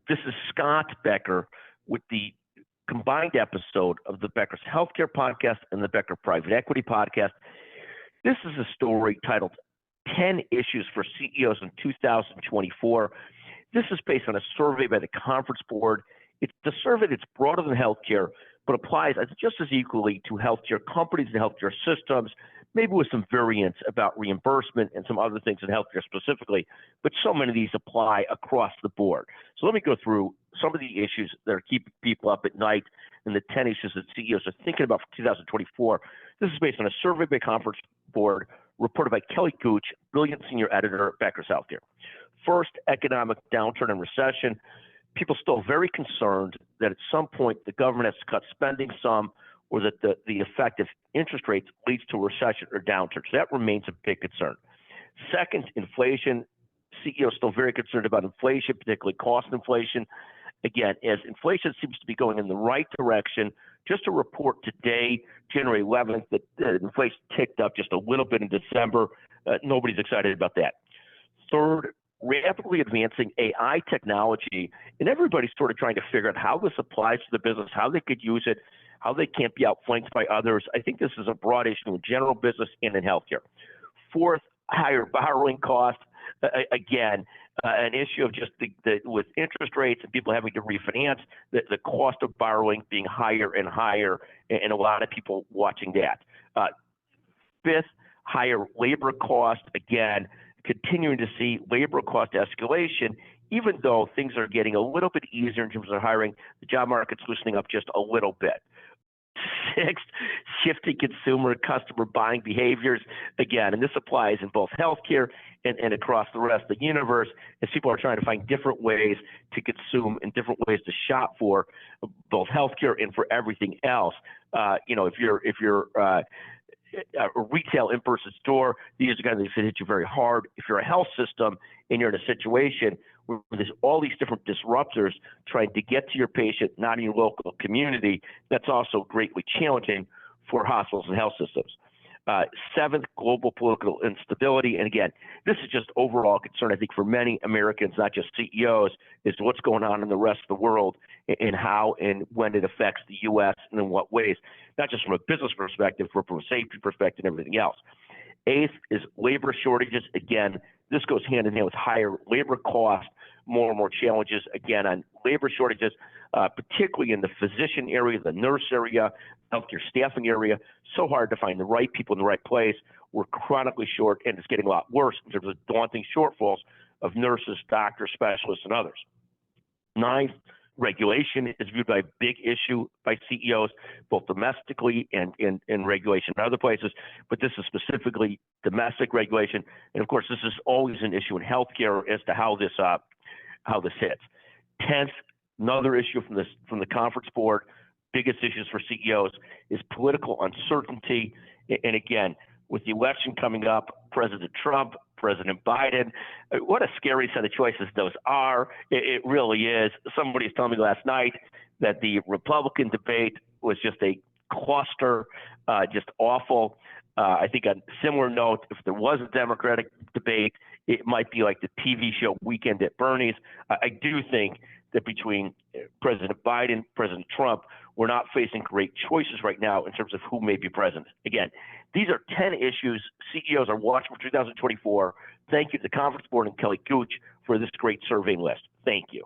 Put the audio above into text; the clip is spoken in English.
This is Scott Becker with the combined episode of the Becker's Healthcare Podcast and the Becker Private Equity Podcast. This is a story titled 10 Issues for CEOs in 2024. This is based on a survey by the Conference Board. It's a survey that's broader than healthcare, but applies just as equally to healthcare companies and healthcare systems, maybe with some variants about reimbursement and some other things in healthcare specifically, but so many of these apply across the board. So let me go through some of the issues that are keeping people up at night and the 10 issues that CEOs are thinking about for 2024. This is based on a survey by Conference Board reported by Kelly Gooch, brilliant senior editor at Becker's Healthcare. First, economic downturn and recession. People still very concerned that at some point the government has to cut spending some, or that the effect of interest rates leads to a recession or downturn. So that remains a big concern. Second, inflation. CEOs still very concerned about inflation, particularly cost inflation. Again, as inflation seems to be going in the right direction, just a report today, January 11th, that inflation ticked up just a little bit in December. Nobody's excited about that. Third, rapidly advancing AI technology, and everybody's sort of trying to figure out how this applies to the business, how they could use it, how they can't be outflanked by others. I think this is a broad issue in general business and in healthcare. Fourth, higher borrowing costs. Again, an issue of just with interest rates and people having to refinance, the cost of borrowing being higher and higher, and a lot of people watching that. Fifth, higher labor cost. Again, continuing to see labor cost escalation, even though things are getting a little bit easier in terms of hiring, the job market's loosening up just a little bit. Sixth, shifting consumer customer buying behaviors. Again, and this applies in both healthcare and across the rest of the universe, as people are trying to find different ways to consume and different ways to shop for both healthcare and for everything else. If you're a retail in-person store, these are the kind of things that hit you very hard. If you're a health system and you're in a situation where there's all these different disruptors trying to get to your patient, not in your local community, that's also greatly challenging for hospitals and health systems. Seventh, global political instability. And again, this is just overall concern, I think, for many Americans, not just CEOs, is what's going on in the rest of the world and how and when it affects the U.S. and in what ways, not just from a business perspective, but from a safety perspective and everything else. Eighth is labor shortages. Again, this goes hand in hand with higher labor costs, more and more challenges, again, on labor shortages, particularly in the physician area, the nurse area, healthcare staffing area. So hard to find the right people in the right place. We're chronically short, and it's getting a lot worse in terms of daunting shortfalls of nurses, doctors, specialists, and others. Ninth, regulation is viewed by a big issue by CEOs, both domestically and in regulation in other places, but this is specifically domestic regulation. And of course, this is always an issue in healthcare as to how this hits. 10th, another issue from the Conference Board, biggest issues for CEOs is political uncertainty. And again, with the election coming up, President Trump, President Biden, what a scary set of choices those are. It really is. Somebody was telling me last night that the Republican debate was just a cluster, just awful. I think on a similar note, if there was a Democratic debate, it might be like the TV show Weekend at Bernie's. I do think that between President Biden, President Trump, we're not facing great choices right now in terms of who may be president. Again, these are 10 issues CEOs are watching for 2024. Thank you to the Conference Board and Kelly Gooch for this great survey list. Thank you.